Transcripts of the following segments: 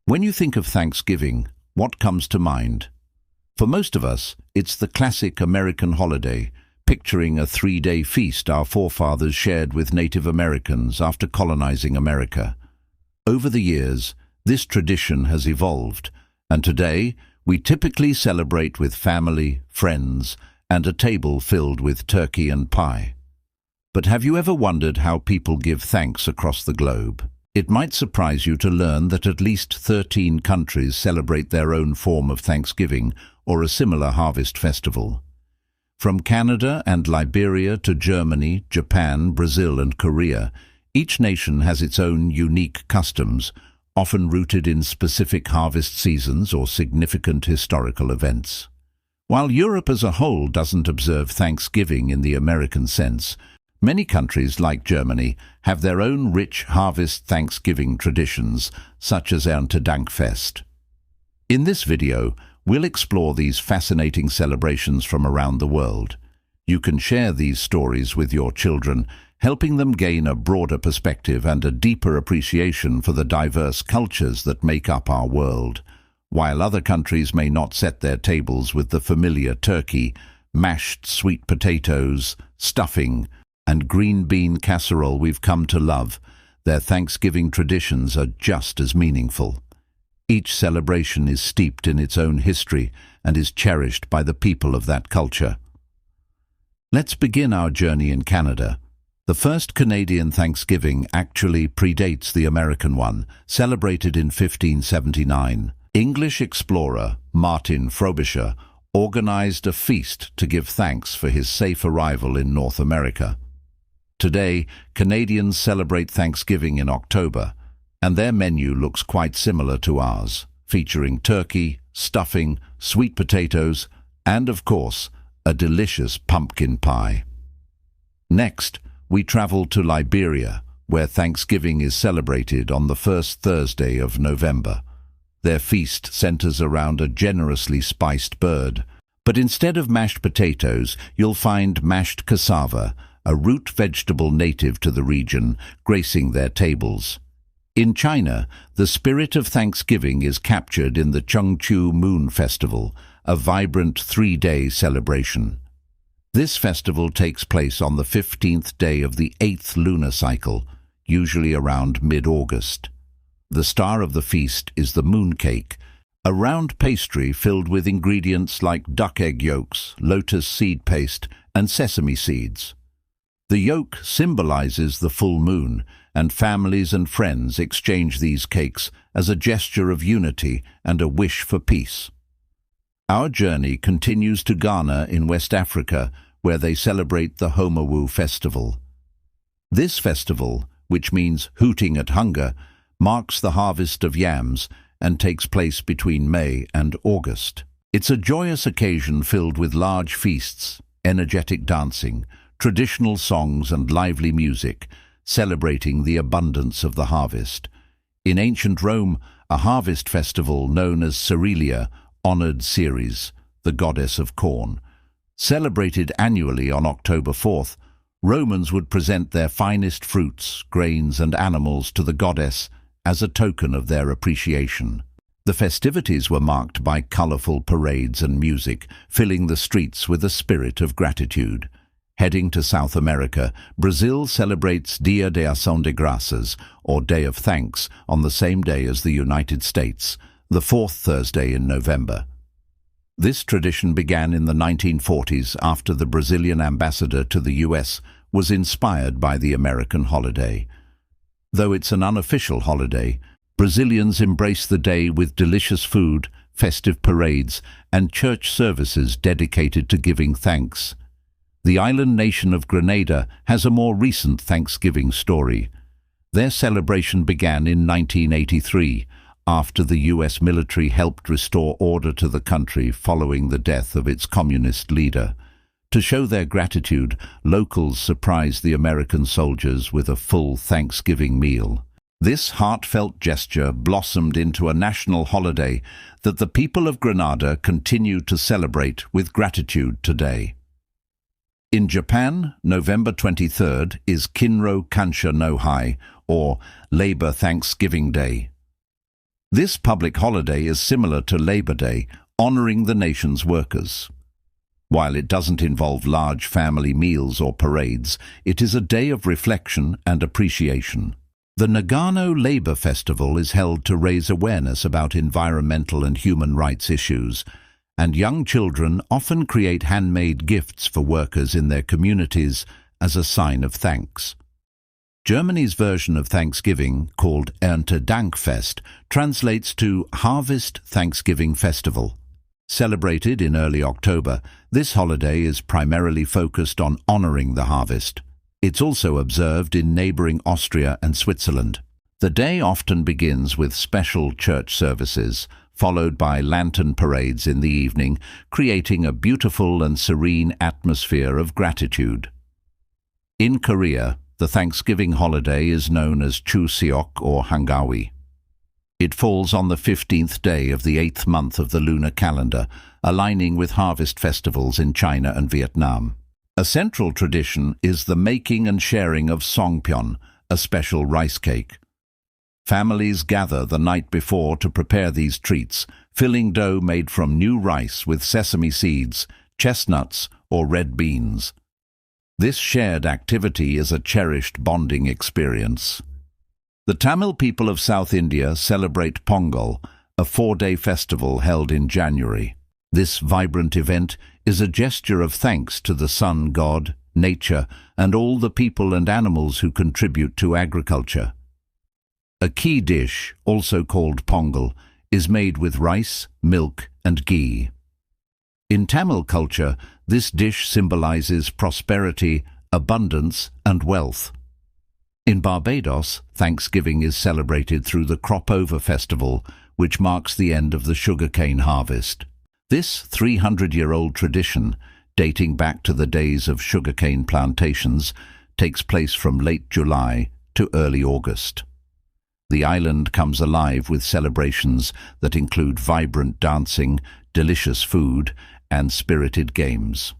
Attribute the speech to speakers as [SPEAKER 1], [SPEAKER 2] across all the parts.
[SPEAKER 1] When you think of Thanksgiving, what comes to mind? For most of us, it's the classic American holiday, picturing a 3-day feast our forefathers shared with Native Americans after colonizing America. Over the years, this tradition has evolved, and today we typically celebrate with family, friends, and a table filled with turkey and pie. But have you ever wondered how people give thanks across the globe? It might surprise you to learn that at least 13 countries celebrate their own form of Thanksgiving or a similar harvest festival. From Canada and Liberia to Germany, Japan, Brazil, and Korea, each nation has its own unique customs, often rooted in specific harvest seasons or significant historical events. While Europe as a whole doesn't observe Thanksgiving in the American sense, many countries like Germany have their own rich harvest Thanksgiving traditions, such as Erntedankfest. In this video, we'll explore these fascinating celebrations from around the world. You can share these stories with your children, helping them gain a broader perspective and a deeper appreciation for the diverse cultures that make up our world. While other countries may not set their tables with the familiar turkey, mashed sweet potatoes, stuffing, and green bean casserole we've come to love, their Thanksgiving traditions are just as meaningful. Each celebration is steeped in its own history and is cherished by the people of that culture. Let's begin our journey in Canada. The first Canadian Thanksgiving actually predates the American one, celebrated in 1579. English explorer Martin Frobisher organized a feast to give thanks for his safe arrival in North America. Today, Canadians celebrate Thanksgiving in October, and their menu looks quite similar to ours, featuring turkey, stuffing, sweet potatoes, and of course, a delicious pumpkin pie. Next, we travel to Liberia, where Thanksgiving is celebrated on the first Thursday of November. Their feast centers around a generously spiced bird, but instead of mashed potatoes, you'll find mashed cassava, a root vegetable native to the region, gracing their tables. In China, the spirit of Thanksgiving is captured in the Chongqing Moon Festival, a vibrant 3-day celebration. This festival takes place on the 15th day of the 8th lunar cycle, usually around mid-August. The star of the feast is the mooncake, a round pastry filled with ingredients like duck egg yolks, lotus seed paste, and sesame seeds. The yolk symbolizes the full moon, and families and friends exchange these cakes as a gesture of unity and a wish for peace. Our journey continues to Ghana in West Africa, where they celebrate the Homawu festival. This festival, which means hooting at hunger, marks the harvest of yams and takes place between May and August. It's a joyous occasion filled with large feasts, energetic dancing, traditional songs and lively music, celebrating the abundance of the harvest. In ancient Rome, a harvest festival known as Cerealia honored Ceres, the goddess of corn. Celebrated annually on October 4th, Romans would present their finest fruits, grains and animals to the goddess as a token of their appreciation. The festivities were marked by colorful parades and music, filling the streets with a spirit of gratitude. Heading to South America, Brazil celebrates Dia de Ação de Graças, or Day of Thanks, on the same day as the United States, the 4th Thursday in November. This tradition began in the 1940s after the Brazilian ambassador to the US was inspired by the American holiday. Though it's an unofficial holiday, Brazilians embrace the day with delicious food, festive parades, and church services dedicated to giving thanks. The island nation of Grenada has a more recent Thanksgiving story. Their celebration began in 1983, after the US military helped restore order to the country following the death of its communist leader. To show their gratitude, locals surprised the American soldiers with a full Thanksgiving meal. This heartfelt gesture blossomed into a national holiday that the people of Grenada continue to celebrate with gratitude today. In Japan, November 23rd is Kinro Kansha no Hai, or Labor Thanksgiving Day. This public holiday is similar to Labor Day, honoring the nation's workers. While it doesn't involve large family meals or parades, it is a day of reflection and appreciation. The Nagano Labor Festival is held to raise awareness about environmental and human rights issues, and young children often create handmade gifts for workers in their communities as a sign of thanks. Germany's version of Thanksgiving, called Erntedankfest, translates to Harvest Thanksgiving Festival. Celebrated in early October, this holiday is primarily focused on honoring the harvest. It's also observed in neighboring Austria and Switzerland. The day often begins with special church services, followed by lantern parades in the evening, creating a beautiful and serene atmosphere of gratitude. In Korea, the Thanksgiving holiday is known as Chuseok or Hangawi. It falls on the 15th day of the 8th month of the lunar calendar, aligning with harvest festivals in China and Vietnam. A central tradition is the making and sharing of songpyeon, a special rice cake. Families gather the night before to prepare these treats, filling dough made from new rice with sesame seeds, chestnuts, or red beans. This shared activity is a cherished bonding experience. The Tamil people of South India celebrate Pongal, a 4-day festival held in January. This vibrant event is a gesture of thanks to the sun god, nature, and all the people and animals who contribute to agriculture. A key dish, also called pongal, is made with rice, milk, and ghee. In Tamil culture, this dish symbolizes prosperity, abundance, and wealth. In Barbados, Thanksgiving is celebrated through the Crop Over Festival, which marks the end of the sugarcane harvest. This 300-year-old tradition, dating back to the days of sugarcane plantations, takes place from late July to early August. The island comes alive with celebrations that include vibrant dancing, delicious food, and spirited games.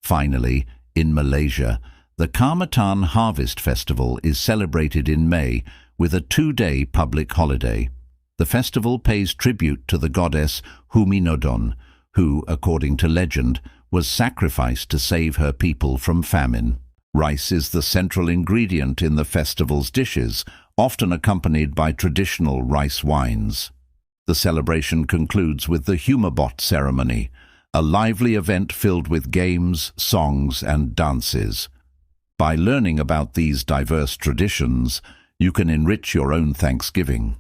[SPEAKER 1] Finally, in Malaysia, the Kamatan Harvest Festival is celebrated in May with a 2-day public holiday. The festival pays tribute to the goddess Huminodon, who, according to legend, was sacrificed to save her people from famine. Rice is the central ingredient in the festival's dishes, often accompanied by traditional rice wines. The celebration concludes with the Humabot ceremony, a lively event filled with games, songs, and dances. By learning about these diverse traditions, you can enrich your own Thanksgiving.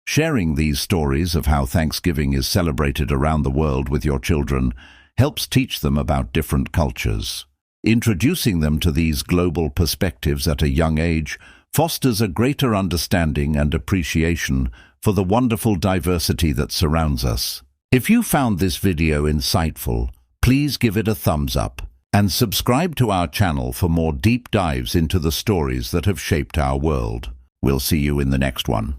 [SPEAKER 1] Sharing these stories of how Thanksgiving is celebrated around the world with your children helps teach them about different cultures. Introducing them to these global perspectives at a young age fosters a greater understanding and appreciation for the wonderful diversity that surrounds us. If you found this video insightful, please give it a thumbs up and subscribe to our channel for more deep dives into the stories that have shaped our world. We'll see you in the next one.